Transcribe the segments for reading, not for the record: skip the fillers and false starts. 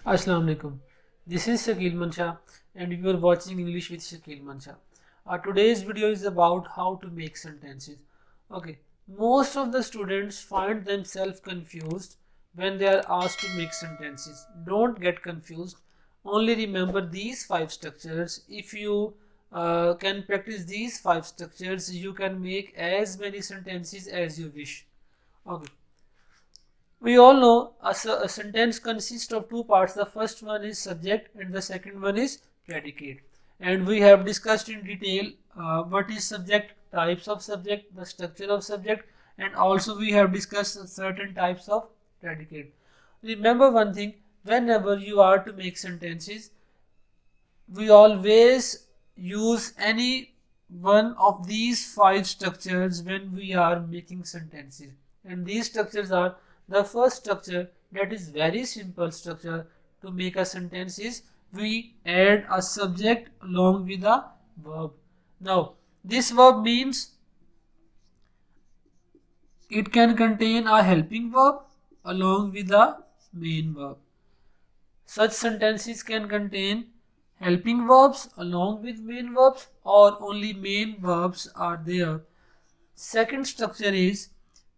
Assalamu alaikum. This is Shakil Mansha and you are watching English with Shakil Mansha. Today's video is about how to make sentences. Okay, most of the students find themselves confused when they are asked to make sentences. Don't get confused. Only remember these five structures. If you can practice these five structures, you can make as many sentences as you wish. Okay. We all know a sentence consists of two parts. The first one is subject and the second one is predicate. And we have discussed in detail what is subject, types of subject, the structure of subject, and also we have discussed certain types of predicate. Remember one thing, whenever you are to make sentences, we always use any one of these five structures when we are making sentences, and these structures are: the first structure, that is very simple structure to make a sentence, is we add a subject along with a verb. Now this verb means it can contain a helping verb along with a main verb. Such sentences can contain helping verbs along with main verbs, or only main verbs are there. Second structure is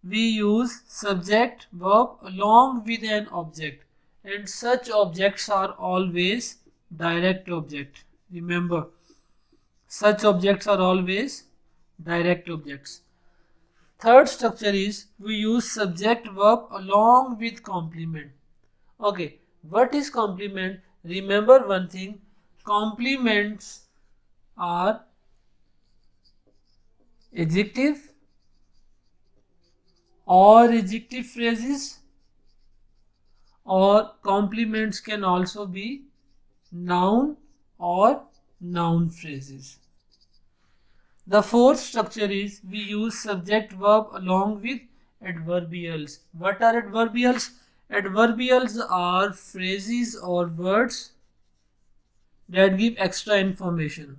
we use subject verb along with an object, and such objects are always direct object. Remember, such objects are always direct objects. Third structure is we use subject verb along with complement. Okay, what is complement? Remember one thing, complements are adjective or adjective phrases, or complements can also be noun or noun phrases. The fourth structure is we use subject verb along with adverbials. What are adverbials? Adverbials are phrases or words that give extra information.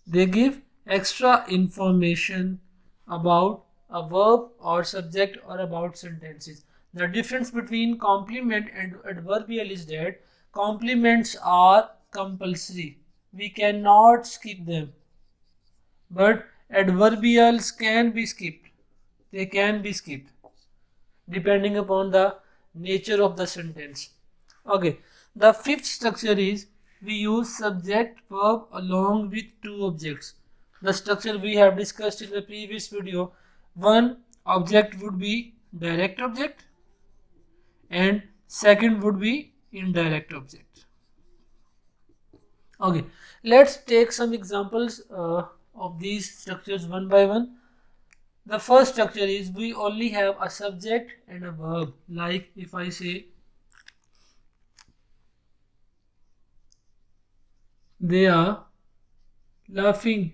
They give extra information about a verb or subject or about sentences. The difference between complement and adverbial is that complements are compulsory. We cannot skip them. But adverbials can be skipped. They can be skipped depending upon the nature of the sentence. Okay, the fifth structure is we use subject verb along with two objects. The structure we have discussed in the previous video. One object would be direct object and second would be indirect object. Okay, let's take some examples of these structures one by one. The first structure is we only have a subject and a verb. Like if I say they are laughing,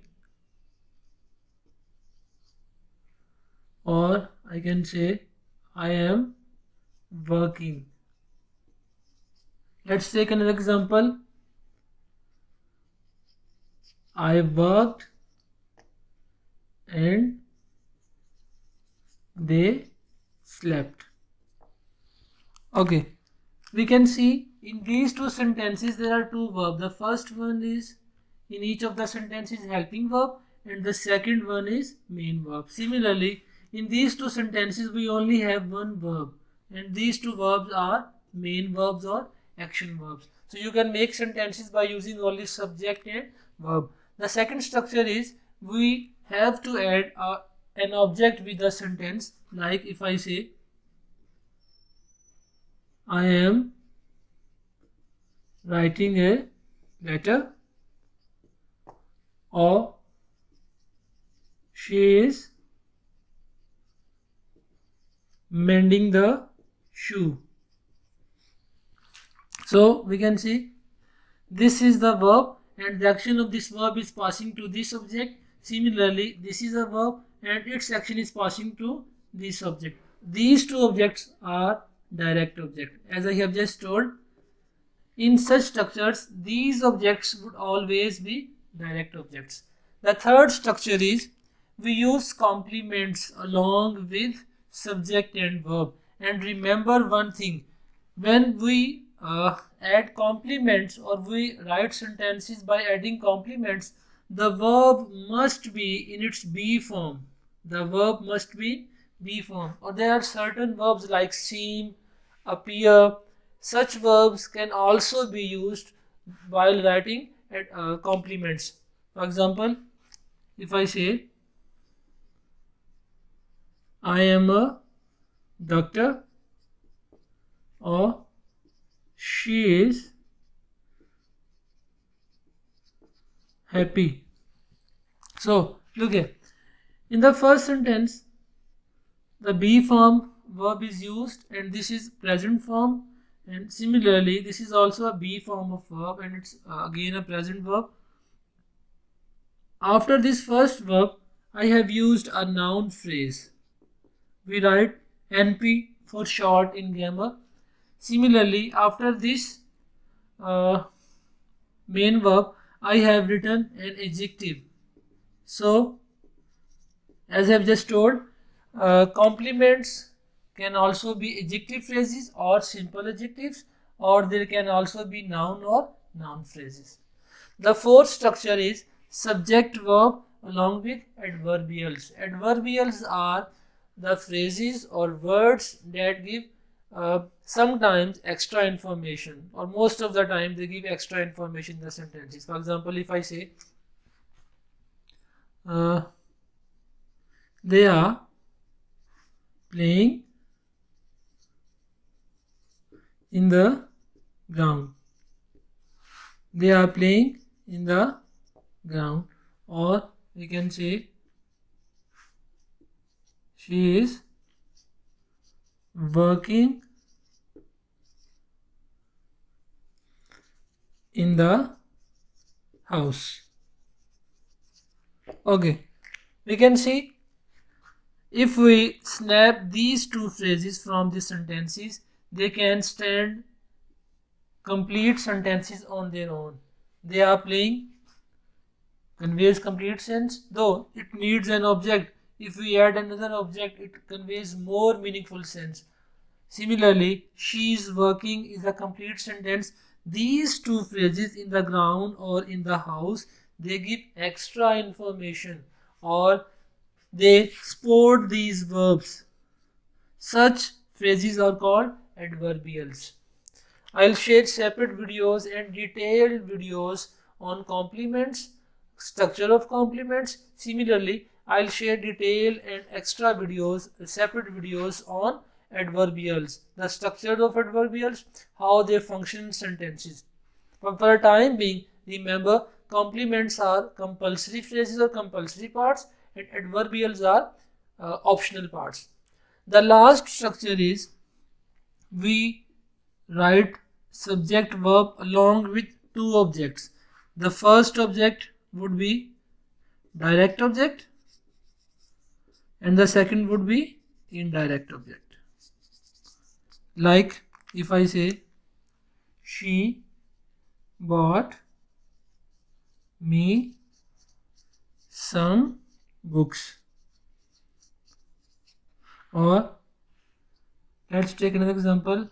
or I can say I am working. Let's take another example. I worked and they slept. Okay, we can see in these two sentences there are two verbs. The first one is in each of the sentences helping verb, and the second one is main verb. Similarly, in these two sentences we only have one verb, and these two verbs are main verbs or action verbs. So you can make sentences by using only subject and verb. The second structure is we have to add an object with the sentence. Like if I say I am writing a letter, or she is mending the shoe. So we can see this is the verb and the action of this verb is passing to this object. Similarly, this is a verb and its action is passing to this object. These two objects are direct object. As I have just told, in such structures, these objects would always be direct objects. The third structure is we use complements along with subject and verb. And remember one thing, when we add complements or we write sentences by adding complements, the verb must be in its be form. The verb must be be form. Or there are certain verbs like seem, appear. Such verbs can also be used while writing complements. For example, if I say, I am a doctor, or she is happy. So look here. In the first sentence, the be form verb is used and this is present form, and similarly this is also a be form of verb and it's again a present verb. After this first verb, I have used a noun phrase. We write NP for short in grammar. Similarly, after this main verb, I have written an adjective. So, as I have just told, complements can also be adjective phrases or simple adjectives, or there can also be noun or noun phrases. The fourth structure is subject verb along with adverbials. Adverbials are the phrases or words that give sometimes extra information, or most of the time they give extra information in the sentences. For example, if I say, they are playing in the ground. They are playing in the ground. Or we can say, she is working in the house. Okay, we can see, if we snap these two phrases from the sentences, they can stand complete sentences on their own. They are playing conveys complete sense, though it needs an object. If we add another object, it conveys more meaningful sense. Similarly, she is working is a complete sentence. These two phrases, in the ground or in the house, they give extra information, or they support these verbs. Such phrases are called adverbials. I'll share separate videos and detailed videos on complements, structure of complements. Similarly, I'll share detailed and extra videos, separate videos on adverbials, the structure of adverbials, how they function in sentences. But for the time being, remember, complements are compulsory phrases or compulsory parts, and adverbials are optional parts. The last structure is, we write subject verb along with two objects. The first object would be direct object and the second would be indirect object. Like if I say, she bought me some books. Or let's take another example.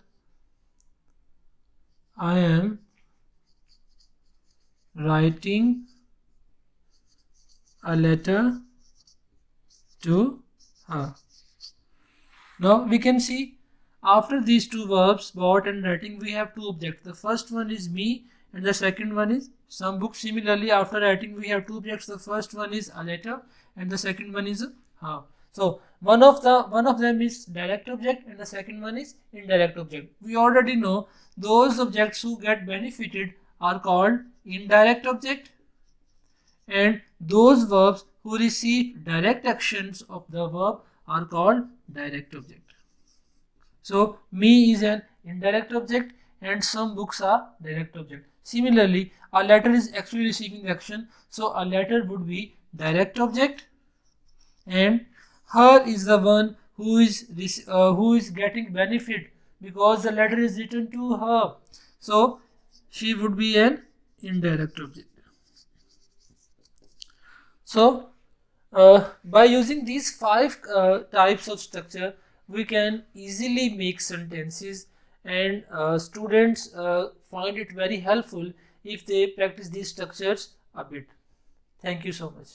I am writing a letter to her. Now we can see, after these two verbs, bought and writing, we have two objects. The first one is me and the second one is some book. Similarly, after writing, we have two objects. The first one is a letter and the second one is her. So one of them is direct object and the second one is indirect object. We already know those objects who get benefited are called indirect object, and those verbs who receive direct actions of the verb are called direct object. So me is an indirect object and some books are direct object. Similarly, a letter is actually receiving action, so a letter would be direct object, and her is the one who is getting benefit because the letter is written to her, so she would be an indirect object. So by using these five types of structure, we can easily make sentences, and students find it very helpful if they practice these structures a bit. Thank you so much.